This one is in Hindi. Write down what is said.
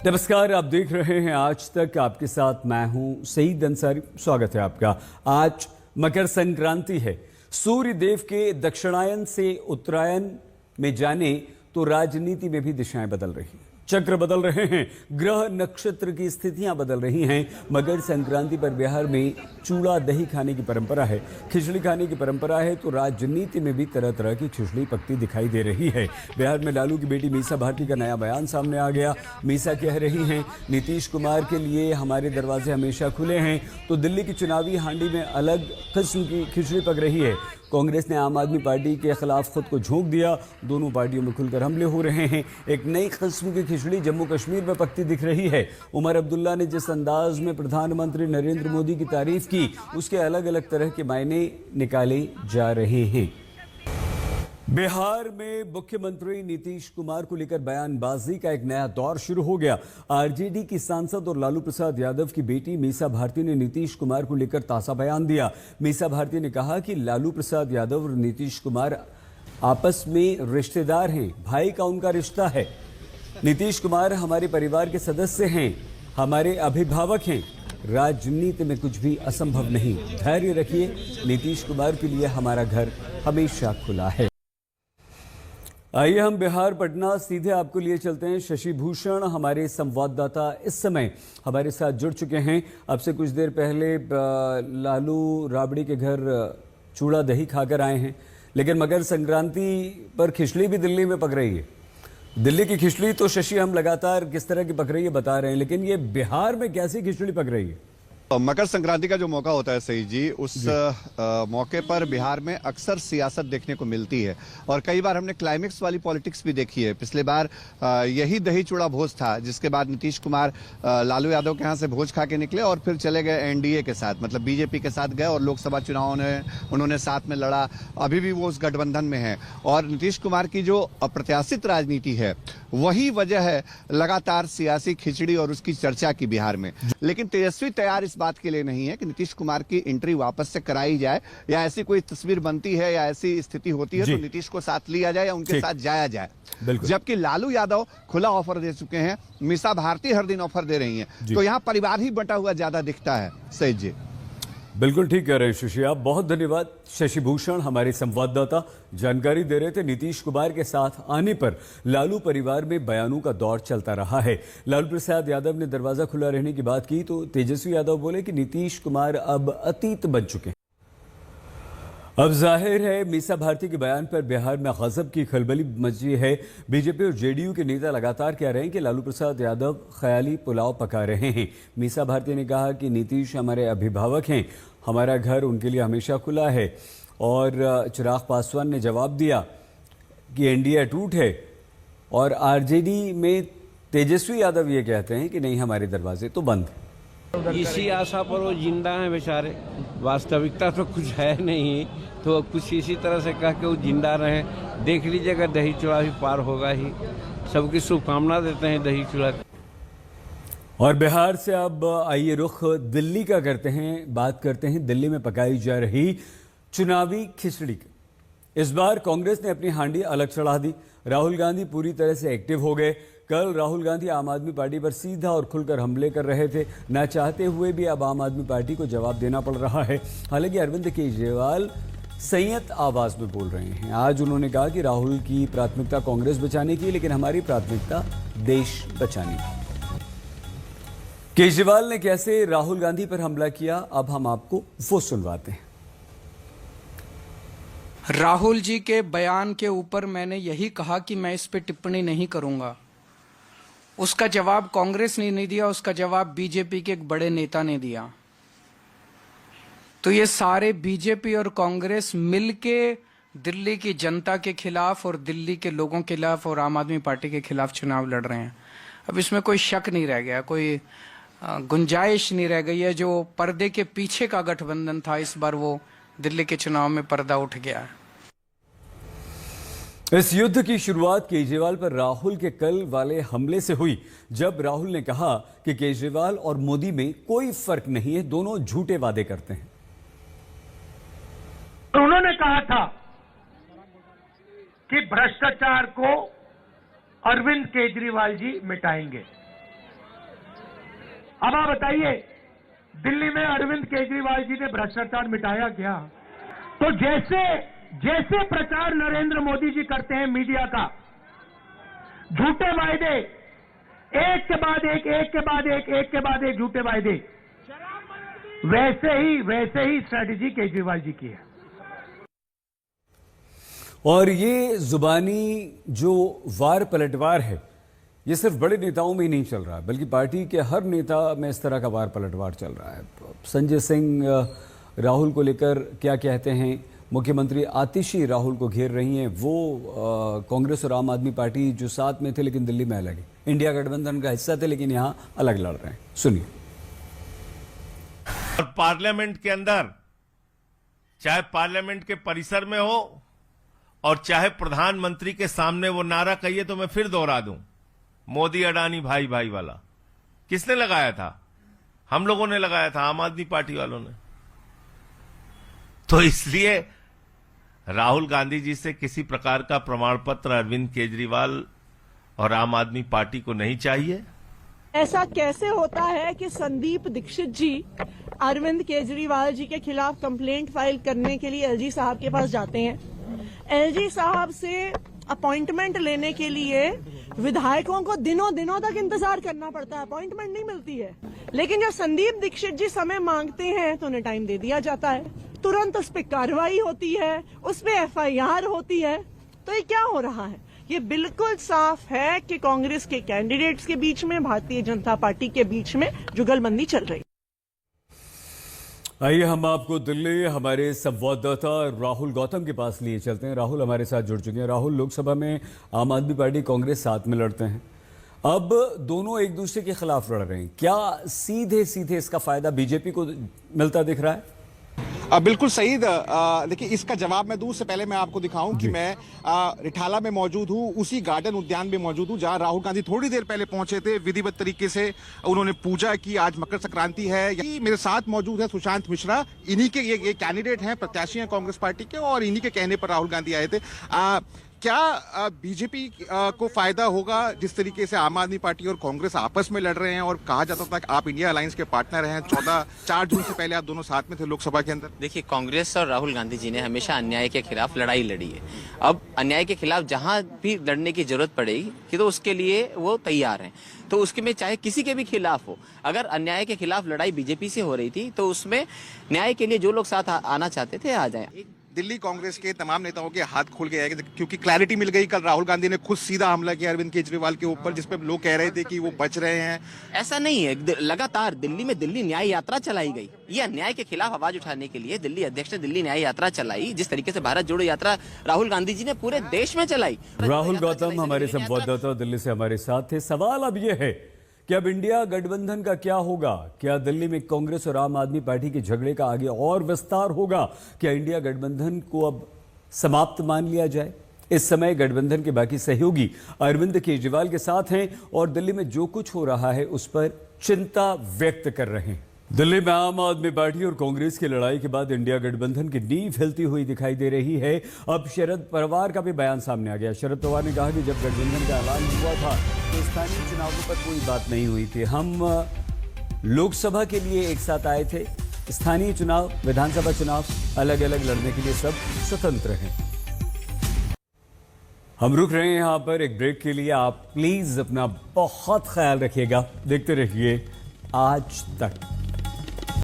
नमस्कार, आप देख रहे हैं आज तक। आपके साथ मैं हूं सईद अंसारी। स्वागत है आपका। आज मकर संक्रांति है। सूर्य देव के दक्षिणायन से उत्तरायण में जाने तो राजनीति में भी दिशाएं बदल रही हैं, चक्र बदल रहे हैं, ग्रह नक्षत्र की स्थितियां बदल रही हैं। मकर संक्रांति पर बिहार में चूड़ा दही खाने की परंपरा है, खिचड़ी खाने की परंपरा है, तो राजनीति में भी तरह तरह की खिचड़ी पकती दिखाई दे रही है। बिहार में लालू की बेटी मीसा भारती का नया बयान सामने आ गया। मीसा कह रही हैं, नीतीश कुमार के लिए हमारे दरवाजे हमेशा खुले हैं। तो दिल्ली की चुनावी हांडी में अलग किस्म की खिचड़ी पक रही है। कांग्रेस ने आम आदमी पार्टी के खिलाफ खुद को झोंक दिया। दोनों पार्टियों में खुलकर हमले हो रहे हैं। एक नई किस्म की खिचड़ी जम्मू कश्मीर में पकती दिख रही है। उमर अब्दुल्ला ने जिस अंदाज में प्रधानमंत्री नरेंद्र मोदी की तारीफ की, उसके अलग अलग तरह के मायने निकाले जा रहे हैं। बिहार में मुख्यमंत्री नीतीश कुमार को लेकर बयानबाजी का एक नया दौर शुरू हो गया। आरजेडी की सांसद और लालू प्रसाद यादव की बेटी मीसा भारती ने नीतीश कुमार को लेकर ताजा बयान दिया। मीसा भारती ने कहा कि लालू प्रसाद यादव और नीतीश कुमार आपस में रिश्तेदार हैं, भाई का उनका रिश्ता है। नीतीश कुमार हमारे परिवार के सदस्य हैं, हमारे अभिभावक हैं। राजनीति में कुछ भी असंभव नहीं, धैर्य रखिए। नीतीश कुमार के लिए हमारा घर हमेशा खुला है। आइए हम बिहार पटना सीधे आपको लिए चलते हैं। शशि भूषण हमारे संवाददाता इस समय हमारे साथ जुड़ चुके हैं। अब से कुछ देर पहले लालू राबड़ी के घर चूड़ा दही खाकर आए हैं, लेकिन मकर संक्रांति पर खिचड़ी भी दिल्ली में पक रही है। दिल्ली की खिचड़ी तो शशि हम लगातार किस तरह की पक रही है बता रहे हैं, लेकिन ये बिहार में कैसी खिचड़ी पक रही है? मकर संक्रांति का जो मौका होता है सही जी, उस मौके पर बिहार में अक्सर सियासत देखने को मिलती है और कई बार हमने क्लाइमेक्स वाली पॉलिटिक्स भी देखी है। पिछले बार यही दही चूड़ा भोज था, जिसके बाद नीतीश कुमार लालू यादव के यहाँ से भोज खा के निकले और फिर चले गए एनडीए के साथ, मतलब बीजेपी के साथ गए और लोकसभा चुनावों में उन्होंने साथ में लड़ा। अभी भी वो उस गठबंधन में है और नीतीश कुमार की जो अप्रत्याशित राजनीति है वही वजह है लगातार सियासी खिचड़ी और उसकी चर्चा की बिहार में। लेकिन तेजस्वी तैयार इस बात के लिए नहीं है कि नीतीश कुमार की एंट्री वापस से कराई जाए, या ऐसी कोई तस्वीर बनती है या ऐसी स्थिति होती है तो नीतीश को साथ लिया जाए या उनके साथ जाया जाए। जबकि लालू यादव खुला ऑफर दे चुके हैं, मीसा भारती हर दिन ऑफर दे रही हैं, तो यहाँ परिवार ही बंटा हुआ ज्यादा दिखता है। सही जी, बिल्कुल ठीक कह रहे हैं शशि आप। बहुत धन्यवाद। शशि भूषण हमारे संवाददाता जानकारी दे रहे थे। नीतीश कुमार के साथ आने पर लालू परिवार में बयानों का दौर चलता रहा है। लालू प्रसाद यादव ने दरवाजा खुला रहने की बात की तो तेजस्वी यादव बोले कि नीतीश कुमार अब अतीत बन चुके हैं। अब जाहिर है मीसा भारती के बयान पर बिहार में गजब की खलबली मची है। बीजेपी और जेडीयू के नेता लगातार कह रहे हैं कि लालू प्रसाद यादव ख्याली पुलाव पका रहे हैं। मीसा भारती ने कहा कि नीतीश हमारे अभिभावक हैं, हमारा घर उनके लिए हमेशा खुला है। और चिराग पासवान ने जवाब दिया कि एनडीए अटूट है और आरजेडी में तेजस्वी यादव ये कहते हैं कि नहीं, हमारे दरवाजे तो बंद हैं। इसी आशा पर वो जिंदा हैं बेचारे। वास्तविकता तो कुछ है नहीं, तो कुछ इसी तरह से कह के वो जिंदा रहे। देख लीजिएगा, दही चूड़ा भी पार होगा ही। सबकी शुभकामना देते हैं दही चूड़ा। और बिहार से अब आइए रुख दिल्ली का करते हैं। बात करते हैं दिल्ली में पकाई जा रही चुनावी खिचड़ी की। इस बार कांग्रेस ने अपनी हांडी अलग चढ़ा दी। राहुल गांधी पूरी तरह से एक्टिव हो गए। कल राहुल गांधी आम आदमी पार्टी पर सीधा और खुलकर हमले कर रहे थे। ना चाहते हुए भी अब आम आदमी पार्टी को जवाब देना पड़ रहा है। हालांकि अरविंद केजरीवाल संयत आवाज में बोल रहे हैं। आज उन्होंने कहा कि राहुल की प्राथमिकता कांग्रेस बचाने की, लेकिन हमारी प्राथमिकता देश बचाने की। केजरीवाल ने कैसे राहुल गांधी पर हमला किया, अब हम आपको वो सुनवाते हैं। राहुल जी के बयान के ऊपर मैंने यही कहा कि मैं इस पे टिप्पणी नहीं करूंगा। उसका जवाब कांग्रेस ने नहीं दिया, उसका जवाब बीजेपी के एक बड़े नेता ने दिया। तो ये सारे बीजेपी और कांग्रेस मिलके दिल्ली की जनता के खिलाफ और दिल्ली के लोगों के खिलाफ और आम आदमी पार्टी के खिलाफ चुनाव लड़ रहे हैं। अब इसमें कोई शक नहीं रह गया, कोई गुंजाइश नहीं रह गई है। जो पर्दे के पीछे का गठबंधन था, इस बार वो दिल्ली के चुनाव में पर्दा उठ गया है। इस युद्ध की शुरुआत केजरीवाल पर राहुल के कल वाले हमले से हुई, जब राहुल ने कहा कि केजरीवाल और मोदी में कोई फर्क नहीं है, दोनों झूठे वादे करते हैं। उन्होंने कहा था कि भ्रष्टाचार को अरविंद केजरीवाल जी मिटाएंगे। अब आप बताइए, दिल्ली में अरविंद केजरीवाल जी ने भ्रष्टाचार मिटाया क्या? तो जैसे प्रचार नरेंद्र मोदी जी करते हैं मीडिया का, झूठे वायदे, एक के बाद एक झूठे वायदे, वैसे ही स्ट्रैटेजी केजरीवाल जी की है। और ये जुबानी जो वार पलटवार है, ये सिर्फ बड़े नेताओं में ही नहीं चल रहा है, बल्कि पार्टी के हर नेता में इस तरह का वार पलटवार चल रहा है। संजय सिंह राहुल को लेकर क्या कहते हैं, मुख्यमंत्री आतिशी राहुल को घेर रही हैं। वो कांग्रेस और आम आदमी पार्टी जो साथ में थे लेकिन दिल्ली में अलग है, इंडिया गठबंधन का हिस्सा थे लेकिन यहाँ अलग लड़ रहे हैं। सुनिए। और पार्लियामेंट के अंदर, चाहे पार्लियामेंट के परिसर में हो और चाहे प्रधानमंत्री के सामने वो नारा कहिए तो मैं फिर दोहरा दूं, मोदी अडानी भाई भाई वाला किसने लगाया था? हम लोगों ने लगाया था, आम आदमी पार्टी वालों ने। तो इसलिए राहुल गांधी जी से किसी प्रकार का प्रमाण पत्र अरविंद केजरीवाल और आम आदमी पार्टी को नहीं चाहिए। ऐसा कैसे होता है कि संदीप दीक्षित जी अरविंद केजरीवाल जी के खिलाफ कंप्लेंट फाइल करने के लिए एलजी साहब के पास जाते हैं? एलजी साहब से अपॉइंटमेंट लेने के लिए विधायकों को दिनों तक इंतजार करना पड़ता है, अपॉइंटमेंट नहीं मिलती है। लेकिन जब संदीप दीक्षित जी समय मांगते हैं तो उन्हें टाइम दे दिया जाता है, तुरंत उस पर कार्रवाई होती है, उस पर एफआईआर होती है। तो ये क्या हो रहा है? ये बिल्कुल साफ है कि कांग्रेस के कैंडिडेट्स के बीच में, भारतीय जनता पार्टी के बीच में जुगलबंदी चल रही है। आइए हम आपको दिल्ली हमारे संवाददाता राहुल गौतम के पास लिए चलते हैं। राहुल हमारे साथ जुड़ चुके हैं। राहुल, लोकसभा में आम आदमी पार्टी कांग्रेस साथ में लड़ते हैं, अब दोनों एक दूसरे के खिलाफ लड़ रहे हैं, क्या सीधे सीधे इसका फायदा बीजेपी को मिलता दिख रहा है? बिल्कुल सही। देखिए, इसका जवाब मैं दूं उससे पहले मैं आपको दिखाऊं कि मैं रिठाला में मौजूद हूं, उसी गार्डन उद्यान में मौजूद हूं जहां राहुल गांधी थोड़ी देर पहले पहुंचे थे। विधिवत तरीके से उन्होंने पूजा की। आज मकर संक्रांति है। यही मेरे साथ मौजूद है सुशांत मिश्रा, इन्हीं के ये कैंडिडेट हैं, प्रत्याशी हैं कांग्रेस पार्टी के, और इन्हीं के कहने पर राहुल गांधी आए थे। क्या बीजेपी को फायदा होगा जिस तरीके से आम आदमी पार्टी और कांग्रेस आपस में लड़ रहे हैं, और कहा जाता था कि आप इंडिया अलायंस के पार्टनर हैं, 4 जून से पहले आप दोनों साथ में थे लोकसभा के अंदर? देखिए, कांग्रेस और राहुल गांधी जी ने हमेशा अन्याय के खिलाफ लड़ाई लड़ी है। अब अन्याय के खिलाफ जहां भी लड़ने की जरूरत पड़ेगी कि तो उसके लिए वो तैयार हैं। तो उसके में चाहे किसी के भी खिलाफ हो, अगर अन्याय के खिलाफ लड़ाई बीजेपी से हो रही थी तो उसमें न्याय के लिए जो लोग साथ आना चाहते थे आ जाएं। दिल्ली कांग्रेस के तमाम नेताओं के हाथ खुल गए हैं क्योंकि क्लैरिटी मिल गई। कल राहुल गांधी ने खुद सीधा हमला किया अरविंद केजरीवाल के ऊपर, जिसपे लोग कह रहे थे कि वो बच रहे हैं। ऐसा नहीं है, लगातार दिल्ली में दिल्ली न्याय यात्रा चलाई गई। ये अन्याय के खिलाफ आवाज उठाने के लिए दिल्ली अध्यक्ष ने दिल्ली न्याय यात्रा चलाई, जिस तरीके से भारत जोड़ो यात्रा राहुल गांधी जी ने पूरे देश में चलाई। राहुल गौतम हमारे संवाददाता दिल्ली से हमारे साथ थे। सवाल अब यह है कि अब इंडिया गठबंधन का क्या होगा? क्या दिल्ली में कांग्रेस और आम आदमी पार्टी के झगड़े का आगे और विस्तार होगा? क्या इंडिया गठबंधन को अब समाप्त मान लिया जाए? इस समय गठबंधन के बाकी सहयोगी अरविंद केजरीवाल के साथ हैं और दिल्ली में जो कुछ हो रहा है उस पर चिंता व्यक्त कर रहे हैं। दिल्ली में आम आदमी पार्टी और कांग्रेस की लड़ाई के बाद इंडिया गठबंधन की नींव हिलती हुई दिखाई दे रही है। अब शरद पवार का भी बयान सामने आ गया। शरद पवार ने कहा कि जब गठबंधन का ऐलान हुआ था तो स्थानीय चुनावों पर कोई बात नहीं हुई थी, हम लोकसभा के लिए एक साथ आए थे, स्थानीय चुनाव, विधानसभा चुनाव अलग अलग लड़ने के लिए सब स्वतंत्र हैं। हम रुक रहे हैं यहाँ पर एक ब्रेक के लिए। आप प्लीज अपना बहुत ख्याल रखिएगा। देखते रहिए आज तक।